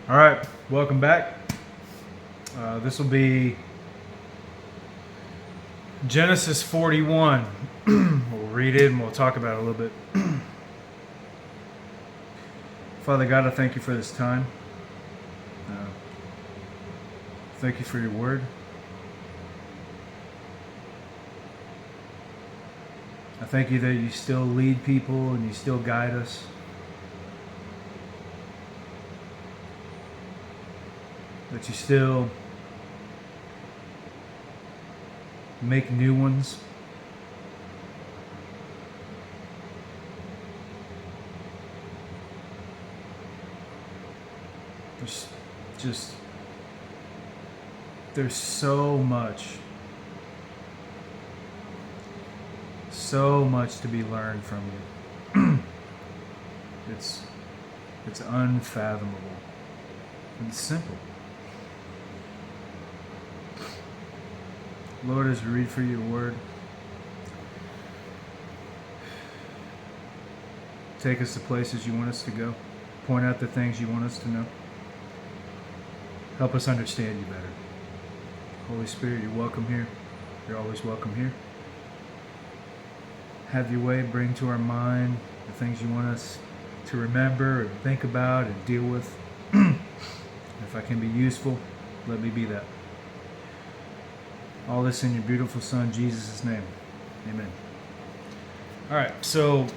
All right, welcome back. This will be Genesis 41. We'll read it and we'll talk about it a little bit. Father God, I thank you for this time. Thank you for your word. I thank you that you still lead people and you still guide us. That you still make new ones. There's so much to be learned from you. It's unfathomable and simple. Lord, as we read for your word, take us to places you want us to go. Point out the things you want us to know. Help us understand you better. Holy Spirit, you're welcome here. You're always welcome here. Have your way. Bring to our mind the things you want us to remember and think about and deal with. If I can be useful, let me be that. All this in your beautiful Son, Jesus' name. Amen. All right, so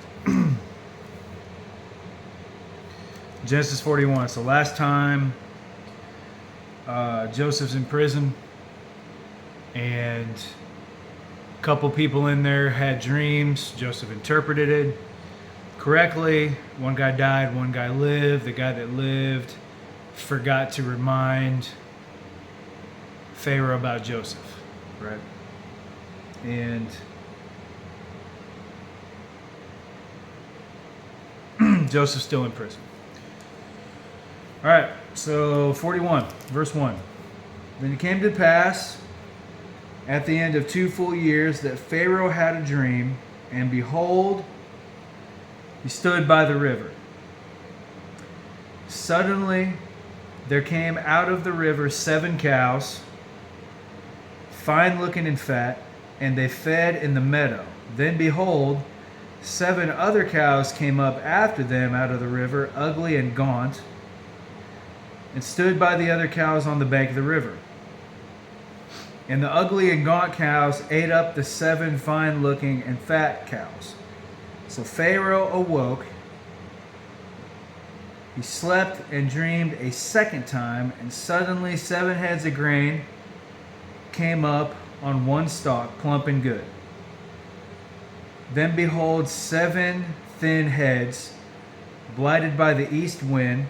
Genesis 41. It's the last time Joseph's in prison, and a couple people in there had dreams. Joseph interpreted it correctly. One guy died, one guy lived. The guy that lived forgot to remind Pharaoh about Joseph, right? And Joseph's still in prison. All right, so 41, verse 1. Then it came to pass at the end of 2 full years that Pharaoh had a dream, and behold, he stood by the river. Suddenly there came out of the river 7 cows, fine looking and fat, and they fed in the meadow. Then behold, 7 other cows came up after them out of the river, ugly and gaunt, and stood by the other cows on the bank of the river. And the ugly and gaunt cows ate up the 7 fine looking and fat cows. So Pharaoh awoke. He slept and dreamed a second time, and suddenly 7 heads of grain came up on one stalk, plump and good. Then behold, 7 thin heads, blighted by the east wind,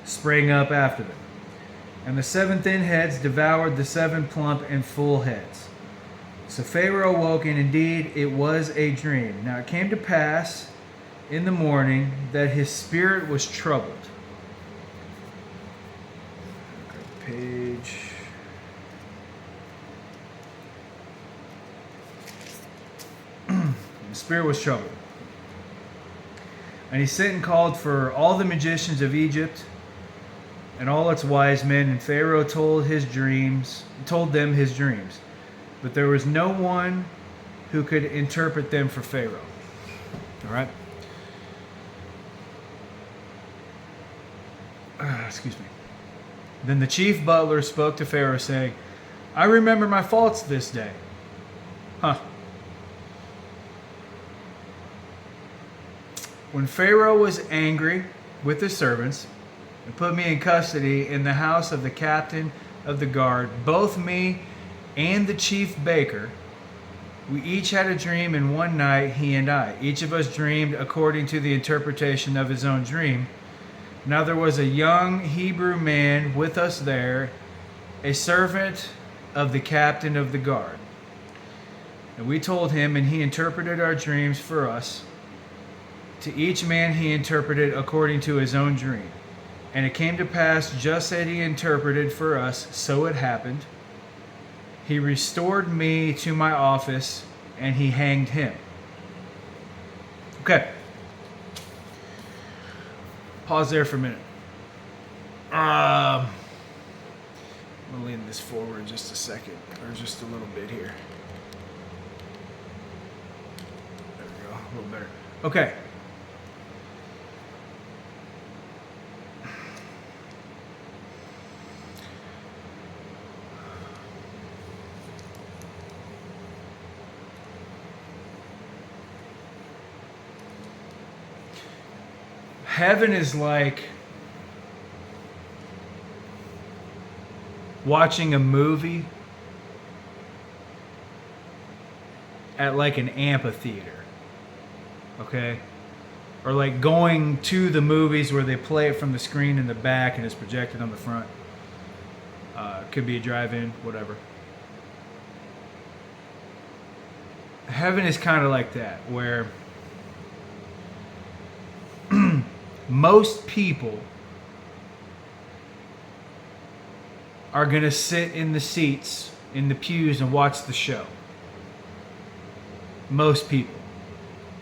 sprang up after them. And the 7 thin heads devoured the 7 plump and full heads. So Pharaoh awoke, and indeed it was a dream. Now it came to pass in the morning that his spirit was troubled. Page. The spirit was troubled. And he sent and called for all the magicians of Egypt and all its wise men, and Pharaoh told them his dreams. But there was no one who could interpret them for Pharaoh. All right? Excuse me. Then the chief butler spoke to Pharaoh, saying, I remember my faults this day. When Pharaoh was angry with his servants and put me in custody in the house of the captain of the guard, both me and the chief baker, we each had a dream in one night, he and I. Each of us dreamed according to the interpretation of his own dream. Now there was a young Hebrew man with us there, a servant of the captain of the guard. And we told him, and he interpreted our dreams for us. To each man he interpreted according to his own dream. And it came to pass just as he interpreted for us, so it happened. He restored me to my office, and he hanged him. Okay. Pause there for a minute. I'm gonna lean this forward just a second, or just a little bit here. There we go, a little better. Okay. Heaven is like watching a movie at like an amphitheater, okay? Or like going to the movies where they play it from the screen in the back and it's projected on the front. Could be a drive-in, whatever. Heaven is kind of like that, where most people are going to sit in the seats, in the pews, and watch the show. Most people.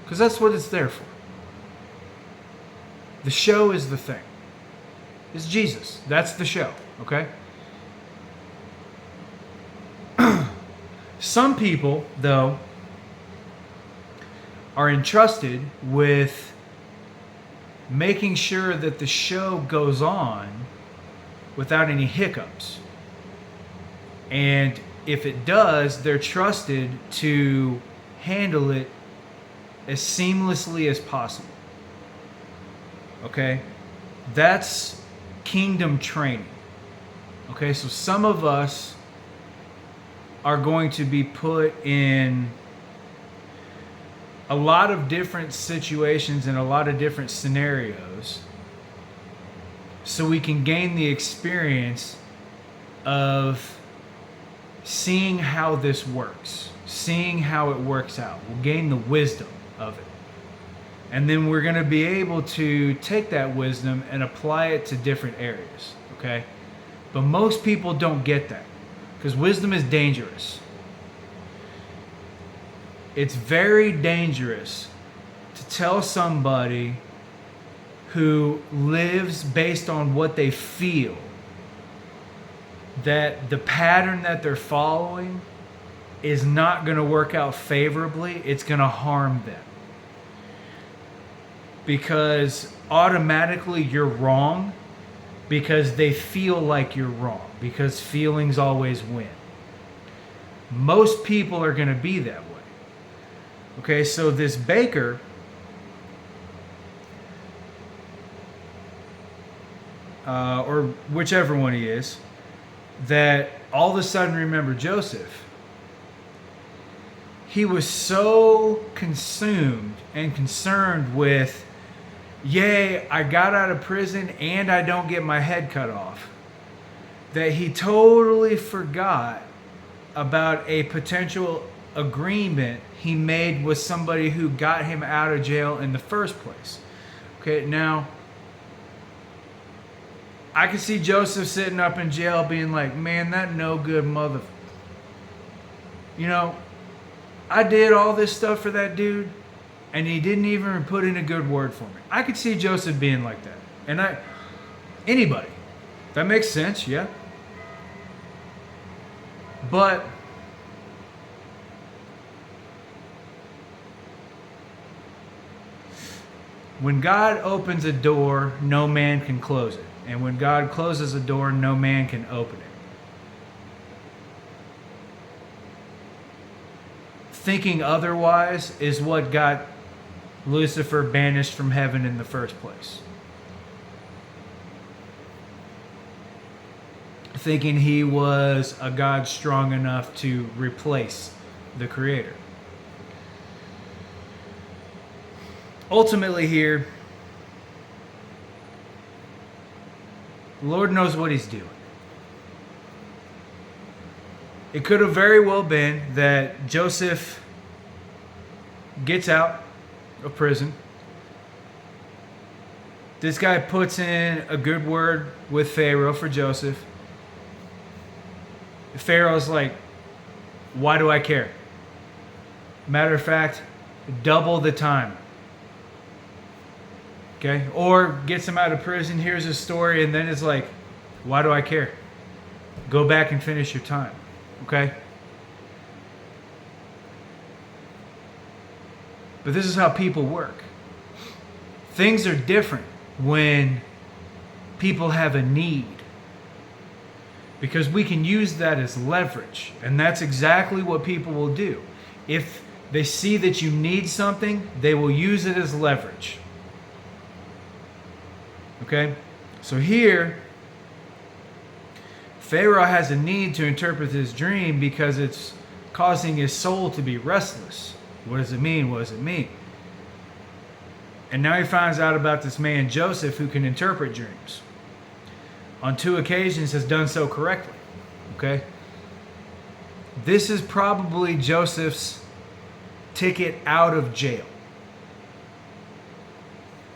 Because that's what it's there for. The show is the thing. It's Jesus. That's the show, okay? Some people, though, are entrusted with making sure that the show goes on without any hiccups. And if it does, they're trusted to handle it as seamlessly as possible. Okay? That's kingdom training. Okay, so some of us are going to be put in a lot of different situations and a lot of different scenarios so we can gain the experience of seeing how this works, seeing how it works out. We'll gain the wisdom of it. And then we're going to be able to take that wisdom and apply it to different areas, okay? But most people don't get that because wisdom is dangerous. It's very dangerous to tell somebody who lives based on what they feel that the pattern that they're following is not going to work out favorably. It's going to harm them. Because automatically you're wrong because they feel like you're wrong. Because feelings always win. Most people are going to be that way. Okay, so this baker or whichever one he is, that all of a sudden remembered Joseph. He was so consumed and concerned with, yay, I got out of prison and I don't get my head cut off, that he totally forgot about a potential agreement he made with somebody who got him out of jail in the first place. Okay, now, I can see Joseph sitting up in jail being like, man, that no good mother... You know, I did all this stuff for that dude, and he didn't even put in a good word for me. I could see Joseph being like that. And anybody. That makes sense, yeah. But when God opens a door, no man can close it. And when God closes a door, no man can open it. Thinking otherwise is what got Lucifer banished from heaven in the first place. Thinking he was a God strong enough to replace the Creator. Ultimately here, the Lord knows what He's doing. It could have very well been that Joseph gets out of prison. This guy puts in a good word with Pharaoh for Joseph. Pharaoh's like, why do I care? Matter of fact, double the time. Okay? Or gets him out of prison, hears his story, and then is like, why do I care? Go back and finish your time. Okay? But this is how people work. Things are different when people have a need, because we can use that as leverage, and that's exactly what people will do. If they see that you need something, they will use it as leverage. Okay? So here, Pharaoh has a need to interpret his dream because it's causing his soul to be restless. What does it mean? What does it mean? And now he finds out about this man Joseph who can interpret dreams. On 2 occasions has done so correctly. Okay? This is probably Joseph's ticket out of jail.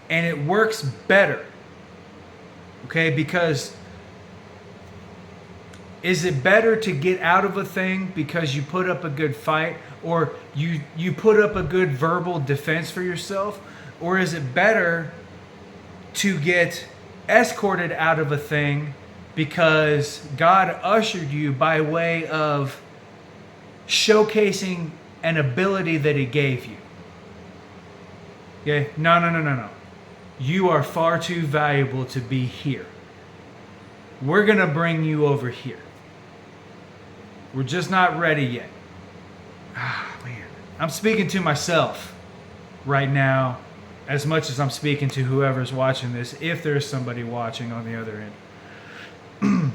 And it works better. Okay? Because is it better to get out of a thing because you put up a good fight, or you put up a good verbal defense for yourself? Or is it better to get escorted out of a thing because God ushered you by way of showcasing an ability that He gave you? Okay? No. You are far too valuable to be here. We're going to bring you over here. We're just not ready yet. Ah, man. I'm speaking to myself right now as much as I'm speaking to whoever's watching this, if there's somebody watching on the other end.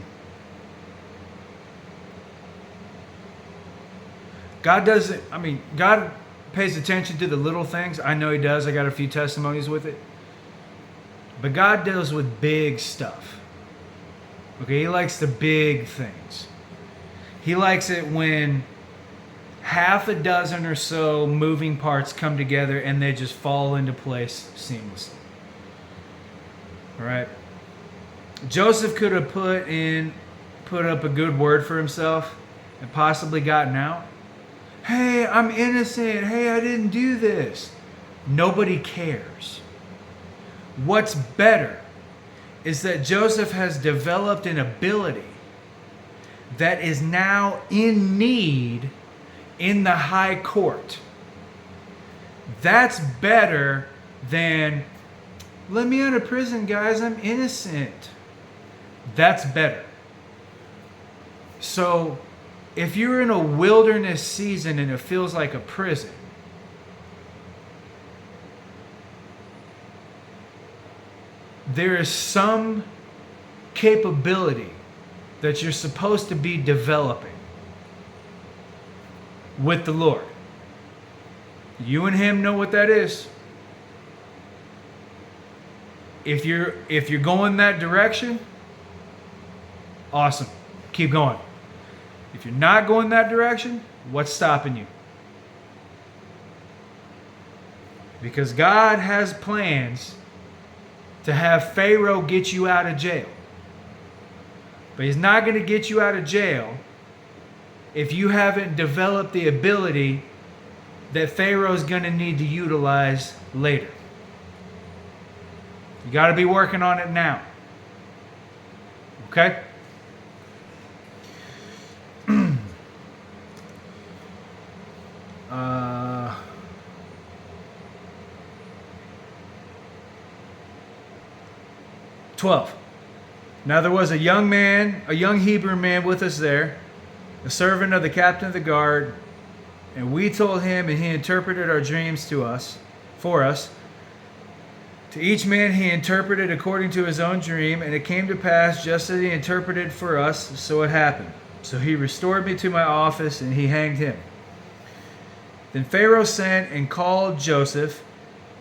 God pays attention to the little things. I know He does. I got a few testimonies with it. But God deals with big stuff. Okay, He likes the big things. He likes it when half a dozen or so moving parts come together and they just fall into place seamlessly. All right. Joseph could have put up a good word for himself and possibly gotten out. Hey, I'm innocent. Hey, I didn't do this. Nobody cares. What's better is that Joseph has developed an ability that is now in need in the high court. That's better than, let me out of prison, guys, I'm innocent. That's better. So if you're in a wilderness season and it feels like a prison, there is some capability that you're supposed to be developing with the Lord. You and Him know what that is. If you're going that direction, awesome. Keep going. If you're not going that direction, what's stopping you? Because God has plans to have Pharaoh get you out of jail. But He's not going to get you out of jail if you haven't developed the ability that Pharaoh's going to need to utilize later. You got to be working on it now. Okay? "12. Now there was a young Hebrew man with us there, a servant of the captain of the guard, and we told him, and he interpreted our dreams for us. To each man he interpreted according to his own dream, and it came to pass just as he interpreted for us, so it happened. So he restored me to my office, and he hanged him. Then Pharaoh sent and called Joseph,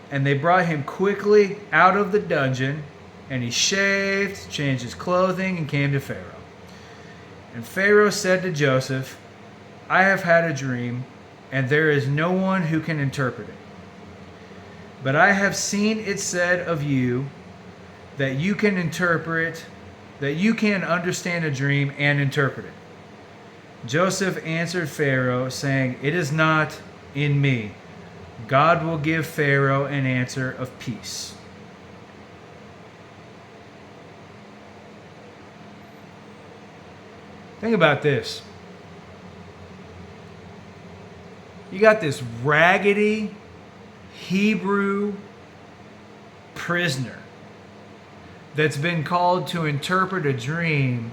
and they brought him quickly out of the dungeon, and he shaved, changed his clothing, and came to Pharaoh. And Pharaoh said to Joseph, I have had a dream, and there is no one who can interpret it. But I have seen it said of you that you can understand a dream and interpret it. Joseph answered Pharaoh, saying, It is not in me. God will give Pharaoh an answer of peace. Think about this. You got this raggedy Hebrew prisoner that's been called to interpret a dream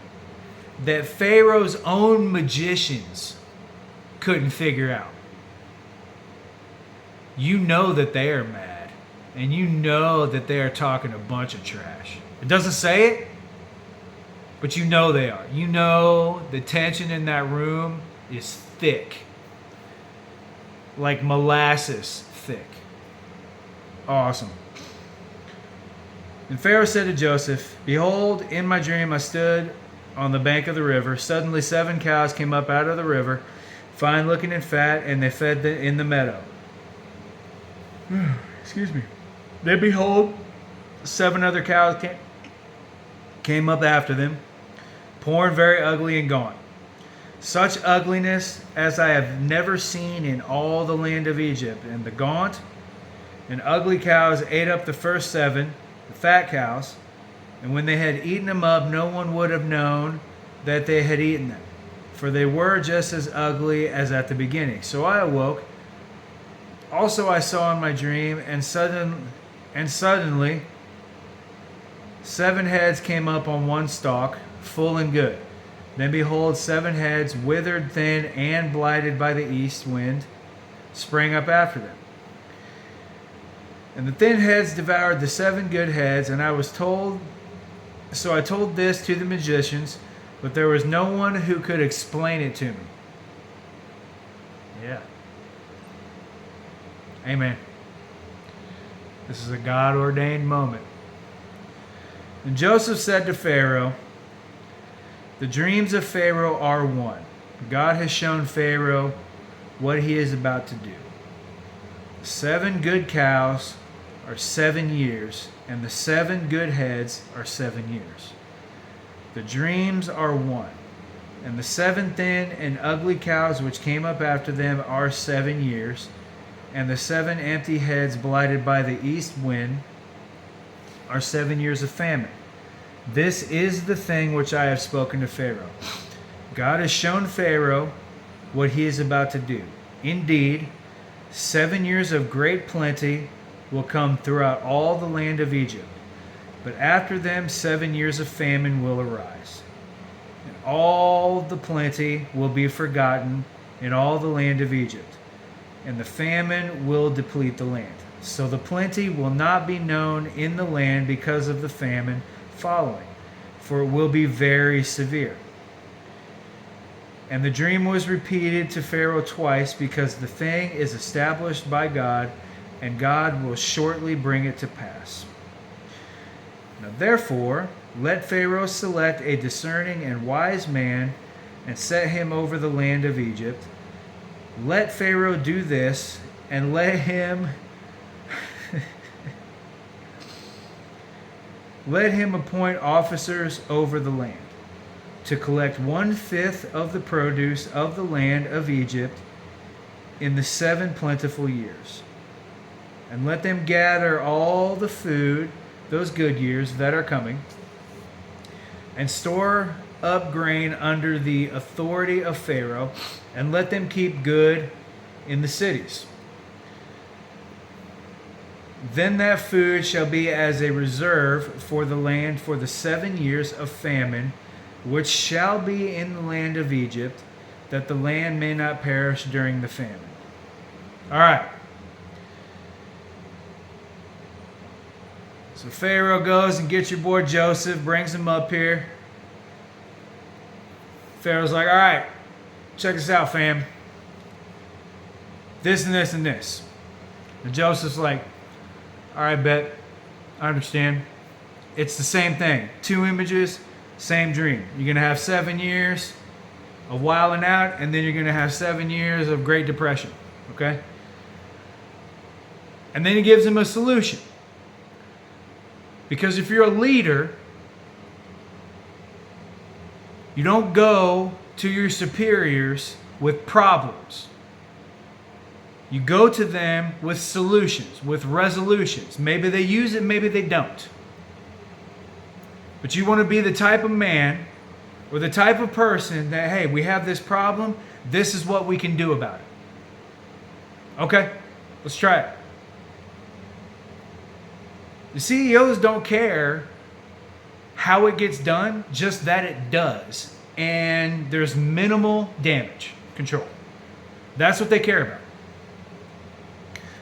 that Pharaoh's own magicians couldn't figure out. You know that they are mad, and you know that they are talking a bunch of trash. It doesn't say it, but you know they are. You know the tension in that room is thick. Like molasses thick. Awesome. And Pharaoh said to Joseph, "Behold, in my dream I stood on the bank of the river. Suddenly 7 cows came up out of the river, fine looking and fat, and they fed in the meadow." Excuse me. Then behold, 7 other cows came up after them, poor and very ugly and gaunt. Such ugliness as I have never seen in all the land of Egypt. And the gaunt and ugly cows ate up the first 7, the fat cows. And when they had eaten them up, no one would have known that they had eaten them, for they were just as ugly as at the beginning. So I awoke. Also I saw in my dream, and suddenly 7 heads came up on one stalk, full and good. Then behold, 7 heads, withered, thin, and blighted by the east wind, sprang up after them. And the thin heads devoured the 7 good heads, and I told this to the magicians, but there was no one who could explain it to me. Yeah. Amen. This is a God-ordained moment. And Joseph said to Pharaoh, "The dreams of Pharaoh are one. God has shown Pharaoh what he is about to do. 7 good cows are 7 years, and the 7 good heads are 7 years. The dreams are one, and the 7 thin and ugly cows which came up after them are 7 years, and the 7 empty heads blighted by the east wind are 7 years of famine. This is the thing which I have spoken to Pharaoh. God has shown Pharaoh what he is about to do. Indeed, 7 years of great plenty will come throughout all the land of Egypt. But after them 7 years of famine will arise. And all the plenty will be forgotten in all the land of Egypt. And the famine will deplete the land. So the plenty will not be known in the land because of the famine following, for it will be very severe." And the dream was repeated to Pharaoh twice, because the thing is established by God, and God will shortly bring it to pass. Now therefore, let Pharaoh select a discerning and wise man, and set him over the land of Egypt. Let Pharaoh do this, and let him appoint officers over the land, to collect 1/5 of the produce of the land of Egypt in the 7 plentiful years. And let them gather all the food, those good years that are coming, and store up grain under the authority of Pharaoh, and let them keep good in the cities. Then that food shall be as a reserve for the land for the 7 years of famine, which shall be in the land of Egypt, that the land may not perish during the famine. All right. So Pharaoh goes and gets your boy Joseph, brings him up here. Pharaoh's like, "All right, check this out, fam. This and this and this." And Joseph's like, "All right, bet. I understand. It's the same thing. 2 images, same dream. You're going to have 7 years of wilding out, and then you're going to have 7 years of Great Depression." Okay? And then he gives him a solution. Because if you're a leader, you don't go to your superiors with problems. You go to them with solutions, with resolutions. Maybe they use it, maybe they don't. But you want to be the type of man or the type of person that, hey, we have this problem, this is what we can do about it. Okay, let's try it. The CEOs don't care how it gets done, just that it does. And there's minimal damage control. That's what they care about.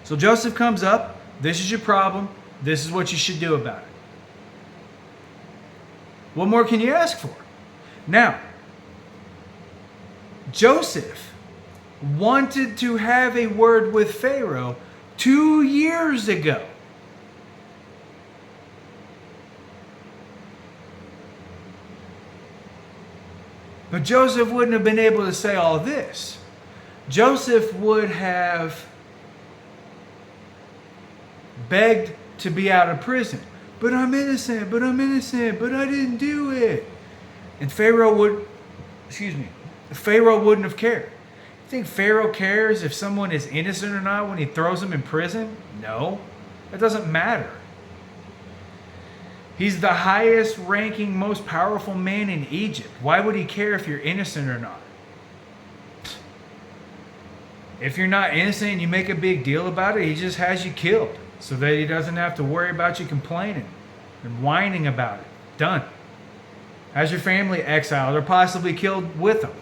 So Joseph comes up, this is your problem, this is what you should do about it. What more can you ask for? Now, Joseph wanted to have a word with Pharaoh 2 years ago. But Joseph wouldn't have been able to say all this. Joseph would have begged to be out of prison. But I'm innocent, but I didn't do it. And Pharaoh wouldn't have cared. You think Pharaoh cares if someone is innocent or not when he throws them in prison? No, that doesn't matter. He's the highest ranking, most powerful man in Egypt. Why would he care if you're innocent or not? If you're not innocent and you make a big deal about it, he just has you killed so that he doesn't have to worry about you complaining and whining about it. Done. Has your family exiled or possibly killed with them.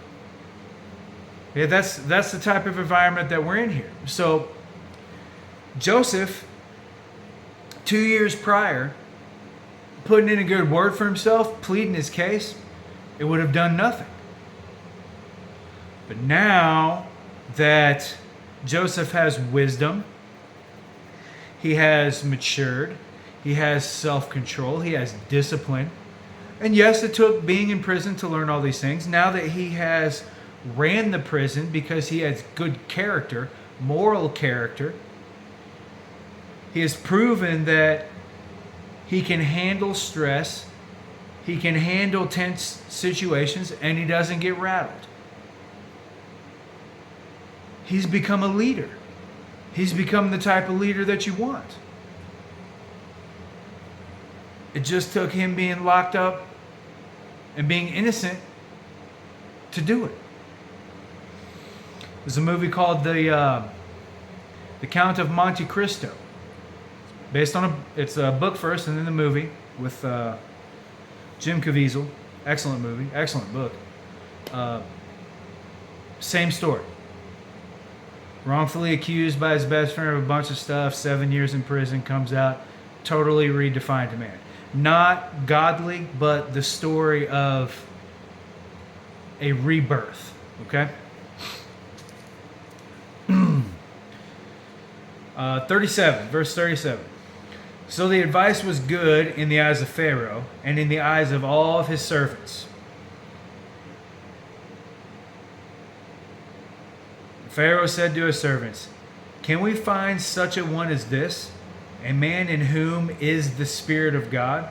Yeah, that's the type of environment that we're in here. So Joseph, 2 years prior, putting in a good word for himself, pleading his case, it would have done nothing. But now that Joseph has wisdom, he has matured, he has self-control, he has discipline. And yes, it took being in prison to learn all these things. Now that he has ran the prison because he has good character, moral character, he has proven that he can handle stress, he can handle tense situations, and he doesn't get rattled. He's become a leader. He's become the type of leader that you want. It just took him being locked up and being innocent to do it. There's a movie called The Count of Monte Cristo. Based on it's a book first and then the movie with Jim Caviezel. Excellent movie, excellent book. Same story. Wrongfully accused by his best friend of a bunch of stuff, 7 years in prison, comes out, totally redefined man. Not godly, but the story of a rebirth. Okay? 37, verse 37. So the advice was good in the eyes of Pharaoh and in the eyes of all of his servants. Pharaoh said to his servants, "Can we find such a one as this, a man in whom is the Spirit of God?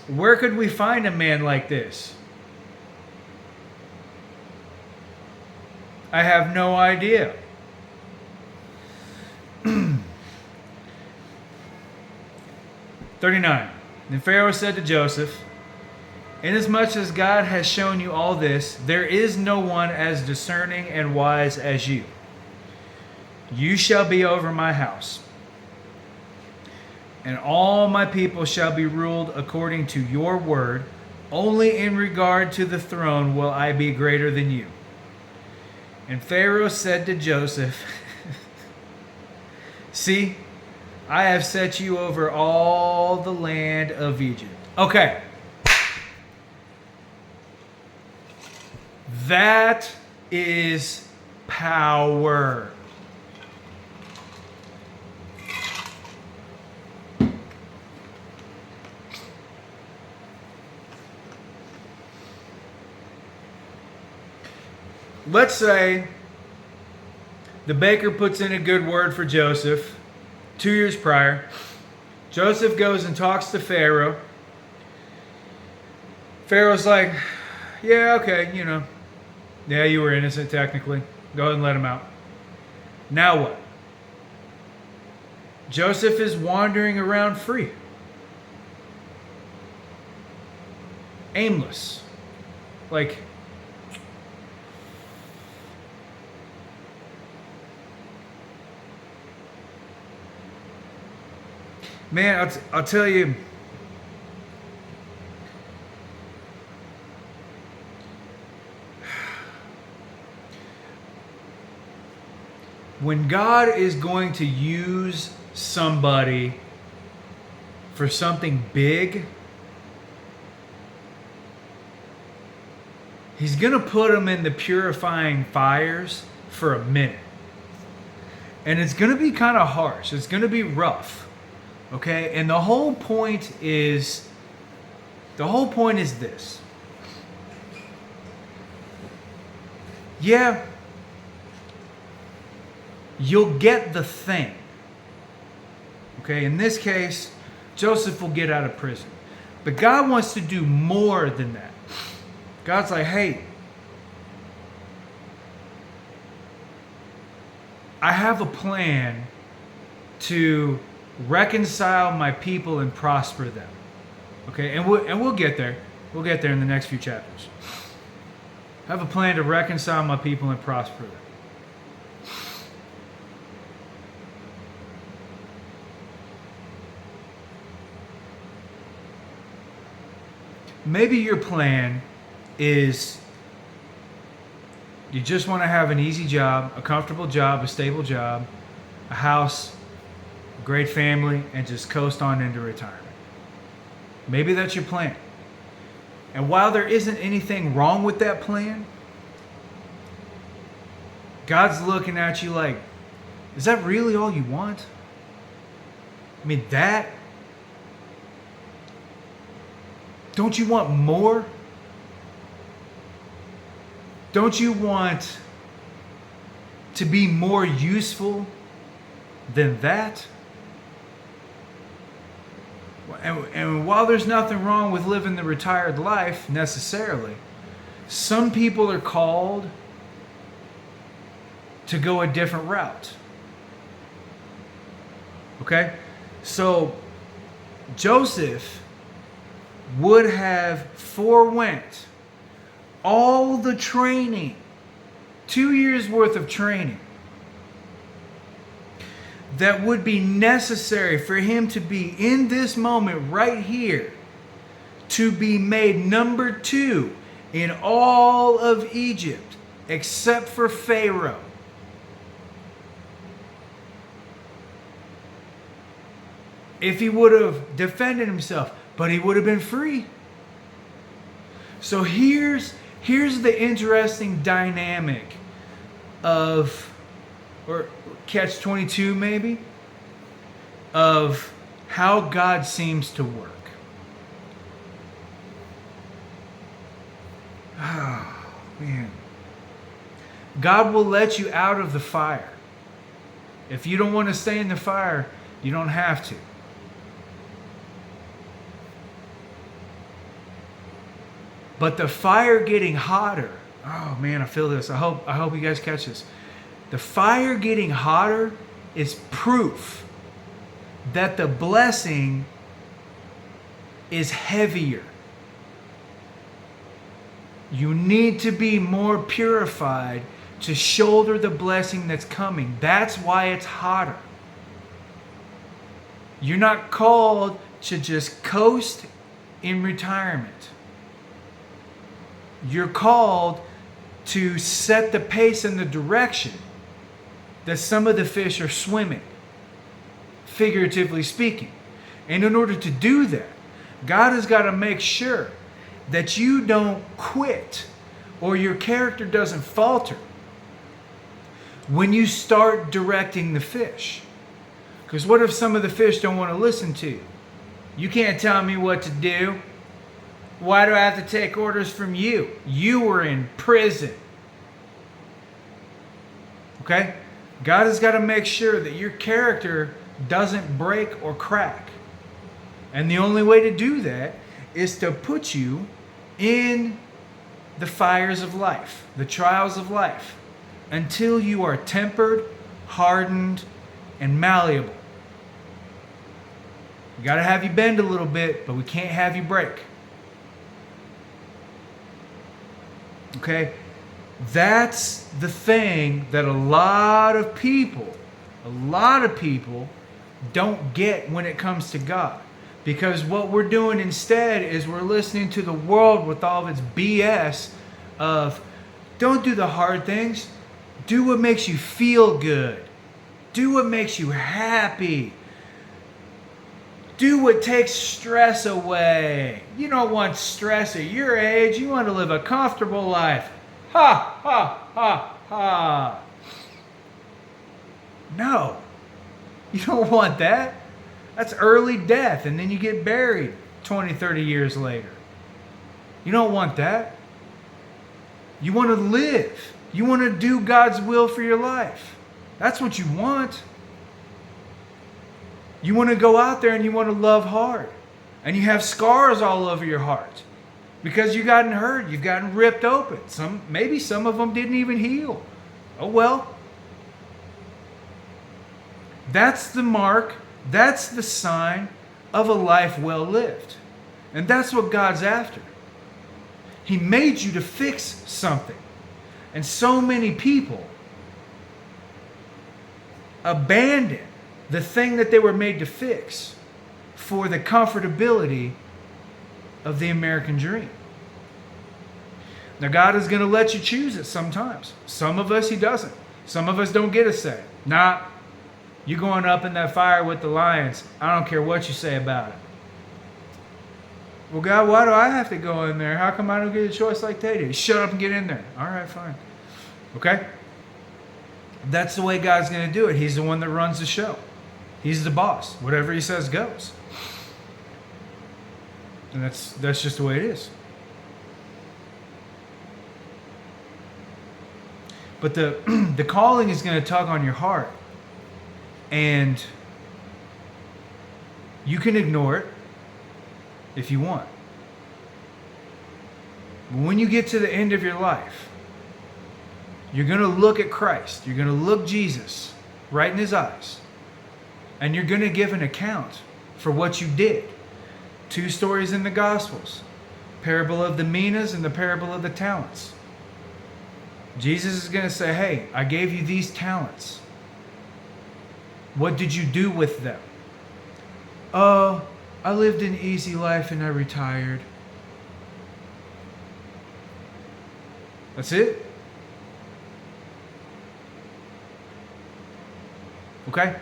Where could we find a man like this? I have no idea." 39. Then Pharaoh said to Joseph, "Inasmuch as God has shown you all this, there is no one as discerning and wise as you. You shall be over my house, and all my people shall be ruled according to your word. Only in regard to the throne will I be greater than you." And Pharaoh said to Joseph, "See, I have set you over all the land of Egypt." Okay. That is power. Let's say the baker puts in a good word for Joseph 2 years prior. Joseph goes and talks to Pharaoh. Pharaoh's like, "Yeah, okay, yeah, you were innocent technically. Go ahead and let him out." Now what? Joseph is wandering around free. aimless. Like, man, I'll tell you, when God is going to use somebody for something big, He's going to put them in the purifying fires for a minute. And it's going to be kind of harsh. It's going to be rough. Okay? And the whole point is this. Yeah, you'll get the thing. Okay? In this case, Joseph will get out of prison. But God wants to do more than that. God's like, hey, I have a plan to reconcile my people and prosper them. Okay, and we'll get there. We'll get there in the next few chapters. I have a plan to reconcile my people and prosper them. Maybe your plan is you just want to have an easy job, a comfortable job, a stable job, a house, a great family, and just coast on into retirement. Maybe that's your plan. And while there isn't anything wrong with that plan, God's looking at you like, is that really all you want? I mean, that? Don't you want more? Don't you want to be more useful than that? And while there's nothing wrong with living the retired life necessarily, some people are called to go a different route. Okay? So Joseph would have forewent all the training, 2 years worth of training that would be necessary for him to be in this moment right here, to be made number 2 in all of Egypt except for Pharaoh. If he would have defended himself, but he would have been free. So here's the interesting dynamic of, or catch-22 maybe, of how God seems to work. Oh, man. God will let you out of the fire. If you don't want to stay in the fire, you don't have to. But the fire getting hotter, oh man, I feel this. I hope you guys catch this. The fire getting hotter is proof that the blessing is heavier. You need to be more purified to shoulder the blessing that's coming. That's why it's hotter. You're not called to just coast in retirement. You're called to set the pace and the direction that some of the fish are swimming, figuratively speaking. And in order to do that, God has got to make sure that you don't quit or your character doesn't falter when you start directing the fish. Because what if some of the fish don't want to listen to you? You can't tell me what to do. Why do I have to take orders from you? You were in prison. Okay? God has got to make sure that your character doesn't break or crack. And the only way to do that is to put you in the fires of life, the trials of life, until you are tempered, hardened, and malleable. We got to have you bend a little bit, but we can't have you break. Okay? That's the thing that a lot of people don't get when it comes to God. Because what we're doing instead is we're listening to the world with all of its BS of don't do the hard things. Do what makes you feel good. Do what makes you happy. Do what takes stress away. You don't want stress at your age. You want to live a comfortable life. Ha, ha, ha, ha. No. You don't want that. That's early death, and then you get buried 20, 30 years later. You don't want that. You want to live. You want to do God's will for your life. That's what you want. You want to go out there and you want to love hard. And you have scars all over your heart because you've gotten hurt. You've gotten ripped open. Maybe some of them didn't even heal. Oh well. That's the mark. That's the sign of a life well lived. And that's what God's after. He made you to fix something. And so many people abandon the thing that they were made to fix for the comfortability of the American dream. Now, God is going to let you choose it sometimes. Some of us, He doesn't. Some of us don't get a say. Nah, you going up in that fire with the lions. I don't care what you say about it. Well, God, why do I have to go in there? How come I don't get a choice like they do? Shut up and get in there. All right, fine. Okay? That's the way God's going to do it. He's the one that runs the show. He's the boss. Whatever He says goes. And that's just the way it is. But the calling is going to tug on your heart. And you can ignore it if you want. But when you get to the end of your life, you're going to look at Christ. You're going to look Jesus right in His eyes. And you're going to give an account for what you did. 2 stories in the Gospels. Parable of the minas and the parable of the talents. Jesus is going to say, hey, I gave you these talents. What did you do with them? Oh, I lived an easy life and I retired. That's it? Okay?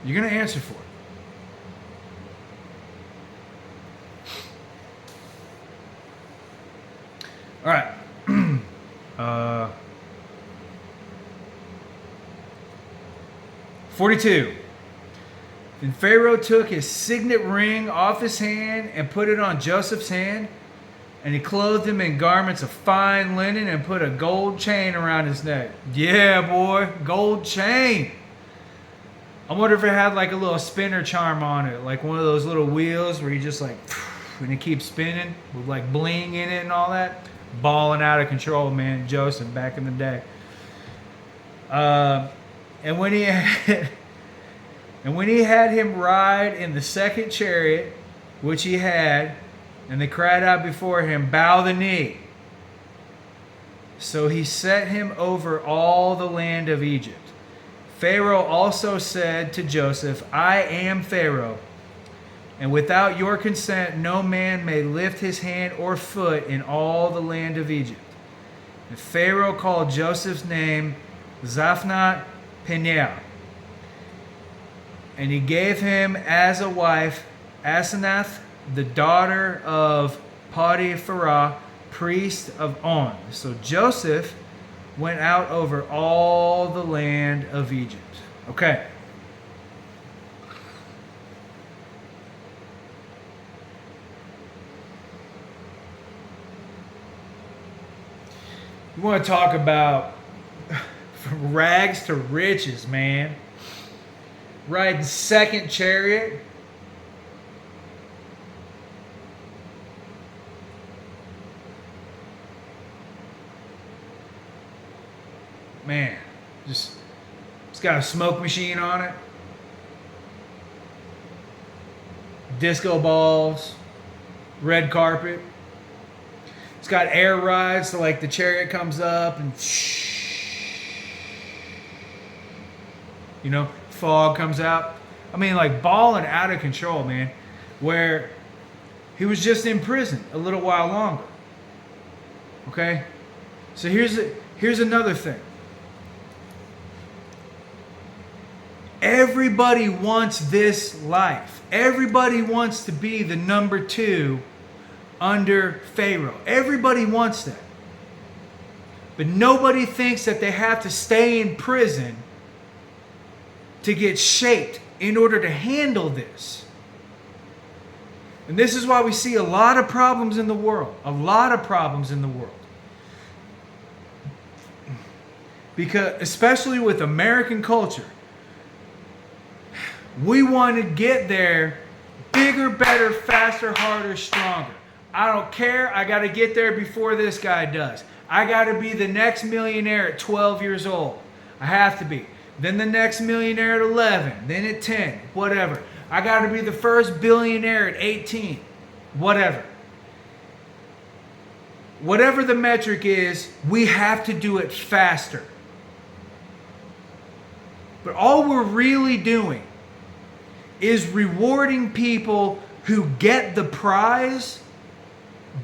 You're going to answer for it. All right. 42. Then Pharaoh took his signet ring off his hand and put it on Joseph's hand, and he clothed him in garments of fine linen and put a gold chain around his neck. Yeah, boy, gold chain. I wonder if it had like a little spinner charm on it, like one of those little wheels where you just like, and it keeps spinning with like bling in it and all that. Balling out of control, man, Joseph back in the day. And when he had him ride in the second chariot, which he had, and they cried out before him, bow the knee. So he set him over all the land of Egypt. Pharaoh also said to Joseph, I am Pharaoh, and without your consent no man may lift his hand or foot in all the land of Egypt. And Pharaoh called Joseph's name Zaphnath Paneah. And he gave him as a wife Asenath, the daughter of Potiphera, priest of On. So Joseph went out over all the land of Egypt. Okay. You want to talk about from rags to riches, man. Riding second chariot. Man, it's got a smoke machine on it. Disco balls. Red carpet. It's got air rides, so like the chariot comes up and fog comes out. I mean, like balling out of control, man. Where he was just in prison a little while longer. Okay? So here's another thing. Everybody wants this life. Everybody wants to be the number 2 under Pharaoh. Everybody wants that. But nobody thinks that they have to stay in prison to get shaped in order to handle this. And this is why we see a lot of problems in the world. A lot of problems in the world. Because, especially with American culture, we want to get there bigger, better, faster, harder, stronger. I don't care. I got to get there before this guy does. I got to be the next millionaire at 12 years old. I have to be. Then the next millionaire at 11. Then at 10. Whatever. I got to be the first billionaire at 18. Whatever. Whatever the metric is, we have to do it faster. But all we're really doing is rewarding people who get the prize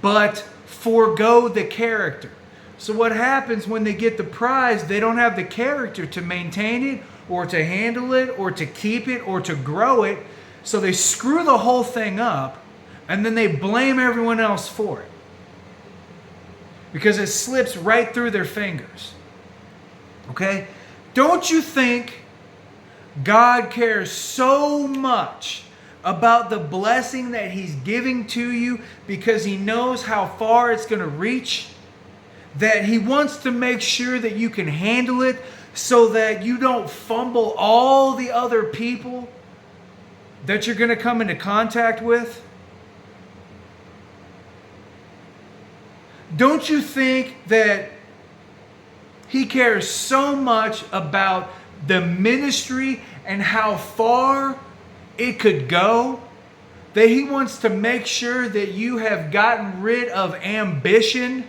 but forego the character. So what happens when they get the prize, they don't have the character to maintain it or to handle it or to keep it or to grow it. So they screw the whole thing up and then they blame everyone else for it. Because it slips right through their fingers. Okay? Don't you think God cares so much about the blessing that He's giving to you because He knows how far it's going to reach? That He wants to make sure that you can handle it so that you don't fumble all the other people that you're going to come into contact with? Don't you think that He cares so much about the ministry and how far it could go, that He wants to make sure that you have gotten rid of ambition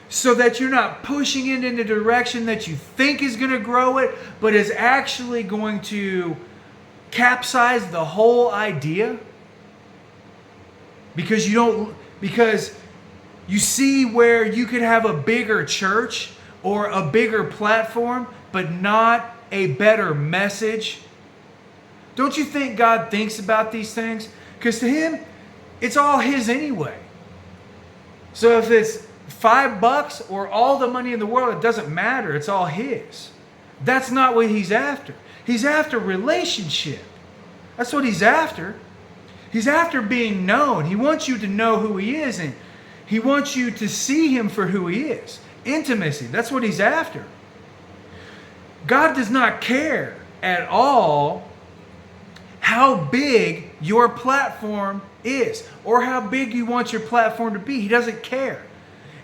so that you're not pushing it in the direction that you think is going to grow it, but is actually going to capsize the whole idea? Because you see where you could have a bigger church or a bigger platform, but not a better message. Don't you think God thinks about these things? Because to Him, it's all His anyway. So if it's $5 or all the money in the world, it doesn't matter. It's all His. That's not what He's after. He's after relationship. That's what He's after. He's after being known. He wants you to know who He is, and He wants you to see Him for who He is. Intimacy. That's what He's after. God does not care at all how big your platform is or how big you want your platform to be. He doesn't care.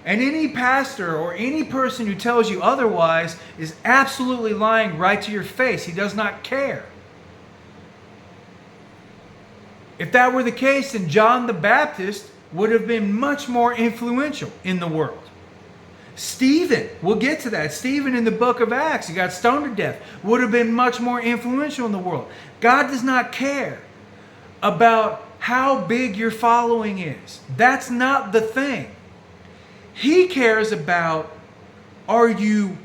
And any pastor or any person who tells you otherwise is absolutely lying right to your face. He does not care. If that were the case, then John the Baptist would have been much more influential in the world. Stephen, we'll get to that. Stephen in the book of Acts, he got stoned to death, would have been much more influential in the world. God does not care about how big your following is. That's not the thing. He cares about, are you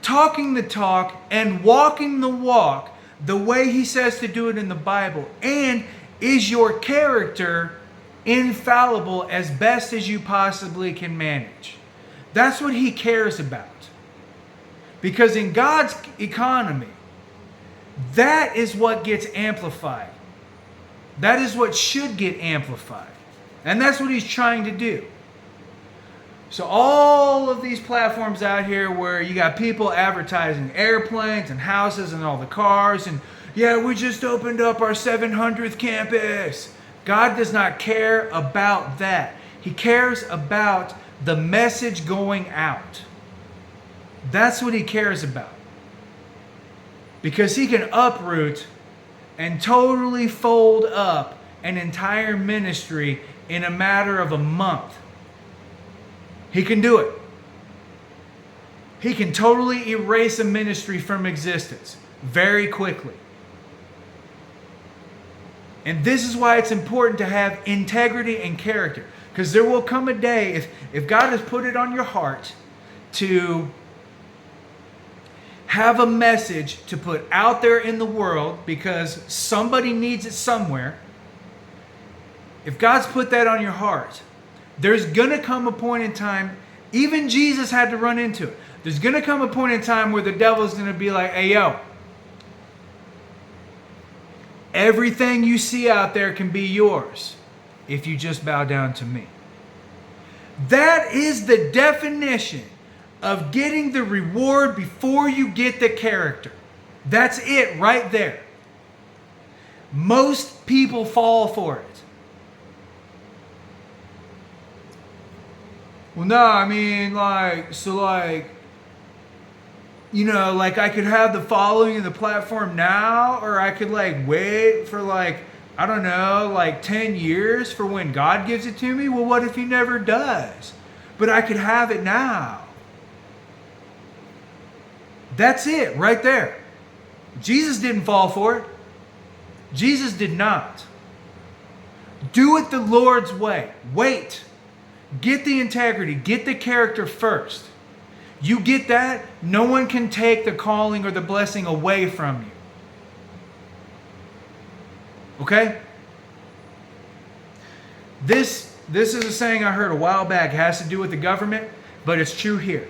talking the talk and walking the walk the way He says to do it in the Bible? And is your character infallible as best as you possibly can manage? That's what He cares about. Because in God's economy, that is what gets amplified. That is what should get amplified. And that's what He's trying to do. So all of these platforms out here where you got people advertising airplanes and houses and all the cars and, yeah, we just opened up our 700th campus. God does not care about that. He cares about the message going out. That's what He cares about. Because He can uproot and totally fold up an entire ministry in a matter of a month. He can do it. He can totally erase a ministry from existence very quickly. And this is why it's important to have integrity and character. Because there will come a day, if God has put it on your heart to have a message to put out there in the world because somebody needs it somewhere. If God's put that on your heart, there's going to come a point in time, even Jesus had to run into it. There's going to come a point in time where the devil's going to be like, hey, yo, everything you see out there can be yours if you just bow down to me. That is the definition of getting the reward before you get the character. That's it right there. Most people fall for it. Well, no, I mean, like, you know, like I could have the following and the platform now, or I could like wait for like, I don't know, like 10 years for when God gives it to me. Well, what if he never does? But I could have it now. That's it right there. Jesus didn't fall for it. Jesus did not. Do it the Lord's way. Wait. Get the integrity. Get the character first. You get that, no one can take the calling or the blessing away from you. Okay? This is a saying I heard a while back. It has to do with the government, but it's true here.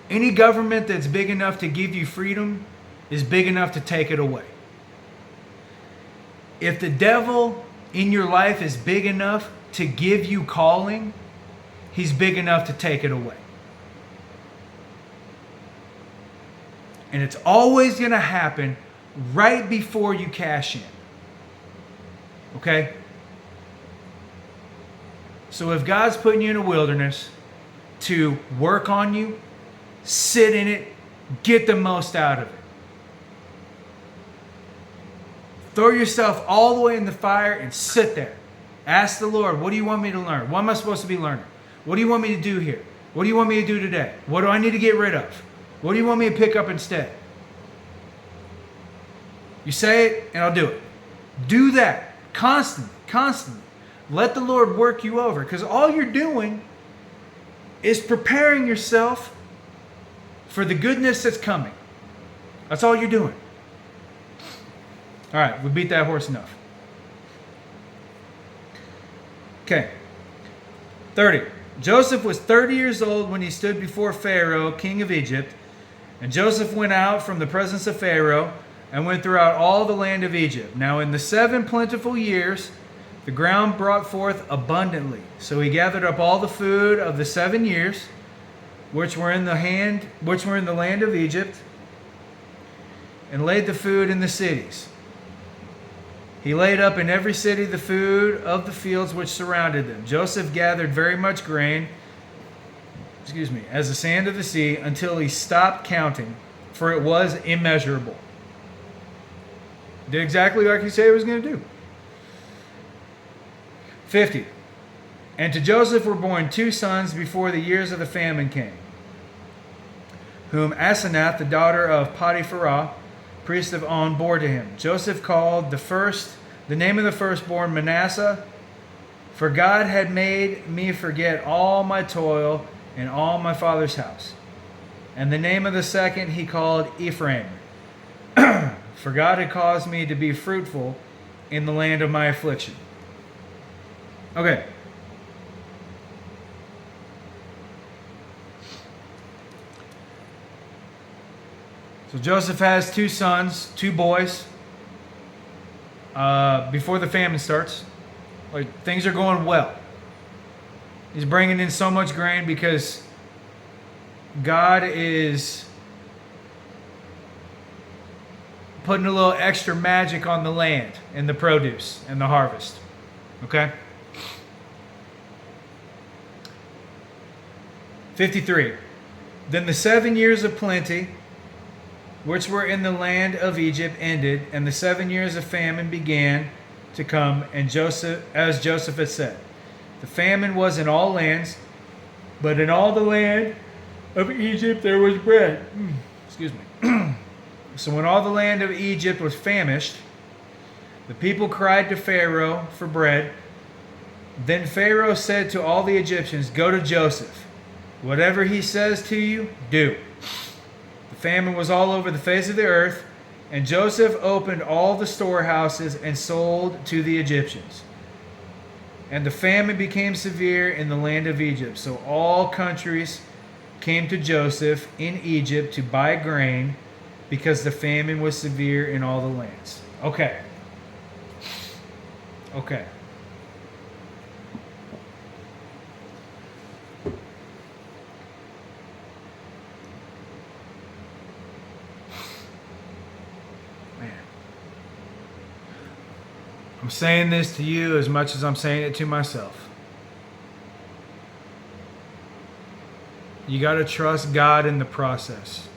Any government that's big enough to give you freedom is big enough to take it away. If the devil in your life is big enough to give you calling, he's big enough to take it away. And it's always going to happen right before you cash in. Okay? So if God's putting you in a wilderness to work on you, sit in it, get the most out of it. Throw yourself all the way in the fire and sit there. Ask the Lord, what do you want me to learn? What am I supposed to be learning? What do you want me to do here? What do you want me to do today? What do I need to get rid of? What do you want me to pick up instead? You say it and I'll do it. Do that constantly, constantly. Let the Lord work you over, because all you're doing is preparing yourself for the goodness that's coming. That's all you're doing. All right, we beat that horse enough. Okay. 30. Joseph was 30 years old when he stood before Pharaoh, king of Egypt. And Joseph went out from the presence of Pharaoh and went throughout all the land of Egypt. Now in the 7 plentiful years, the ground brought forth abundantly. So he gathered up all the food of the 7 years, which were in the land of Egypt, and laid the food in the cities. He laid up in every city the food of the fields which surrounded them. Joseph gathered very much grain, as the sand of the sea, until he stopped counting, for it was immeasurable. Did exactly like he said he was going to do. 50. And to Joseph were born 2 sons before the years of the famine came, whom Asenath, the daughter of Potipharah, priest of On, bore to him. Joseph called the name of the firstborn Manasseh, for God had made me forget all my toil and all my father's house. And the name of the second he called Ephraim, for God had caused me to be fruitful in the land of my affliction. Okay. So Joseph has 2 sons, 2 boys. Before the famine starts, like things are going well. He's bringing in so much grain because God is putting a little extra magic on the land and the produce and the harvest. Okay? 53. Then the 7 years of plenty, which were in the land of Egypt, ended, and the 7 years of famine began to come, and Joseph had said. The famine was in all lands, but in all the land of Egypt there was bread. Excuse me. So when all the land of Egypt was famished, the people cried to Pharaoh for bread. Then Pharaoh said to all the Egyptians, "Go to Joseph. Whatever he says to you, do." The famine was all over the face of the earth, and Joseph opened all the storehouses and sold to the Egyptians. And the famine became severe in the land of Egypt. So all countries came to Joseph in Egypt to buy grain, because the famine was severe in all the lands. Okay. Man. I'm saying this to you as much as I'm saying it to myself. You got to trust God in the process.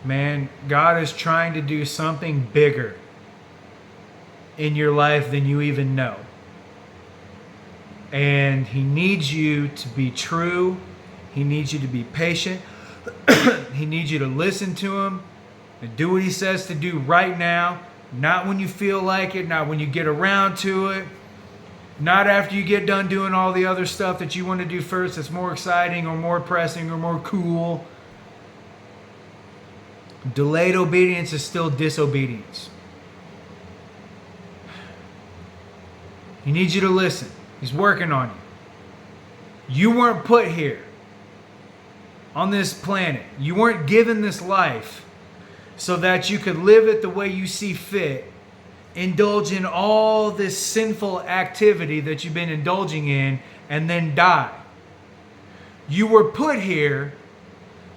Man, God is trying to do something bigger in your life than you even know. And He needs you to be true. He needs you to be patient. He needs you to listen to Him and do what He says to do right now. Not when you feel like it, not when you get around to it, not after you get done doing all the other stuff that you want to do first that's more exciting or more pressing or more cool. Delayed obedience is still disobedience. He needs you to listen. He's working on you. You weren't put here on this planet. You weren't given this life so that you could live it the way you see fit, indulge in all this sinful activity that you've been indulging in, and then die. You were put here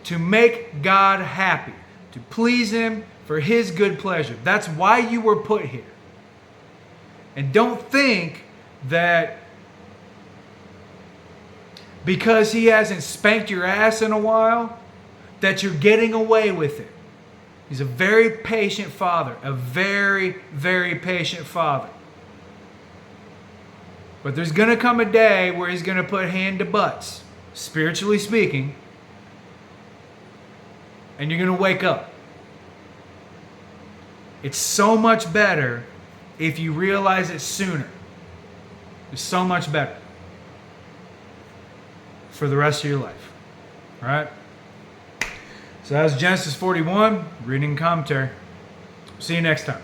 to make God happy, to please Him for His good pleasure. That's why you were put here. And don't think that because He hasn't spanked your ass in a while, that you're getting away with it. He's a very patient Father. A very, very patient Father. But there's going to come a day where He's going to put hand to butts, spiritually speaking, and you're going to wake up. It's so much better if you realize it sooner. It's so much better for the rest of your life. All right? So that was Genesis 41, reading and commentary. See you next time.